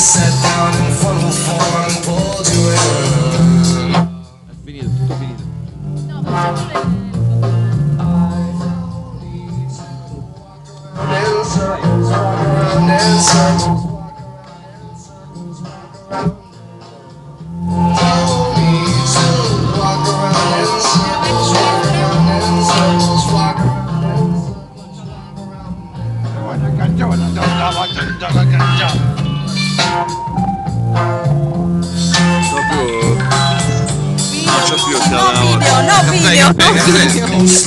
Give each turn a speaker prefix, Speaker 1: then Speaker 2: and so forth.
Speaker 1: sat down in front of form and pulled you in.
Speaker 2: È finito, tutto finito.
Speaker 3: No, facciamo
Speaker 1: In circles, walk around in circles. All these hills, walk around in circles, walk around in circles, walk around in
Speaker 2: Proprio... Non c'ho più il
Speaker 3: no video, no video.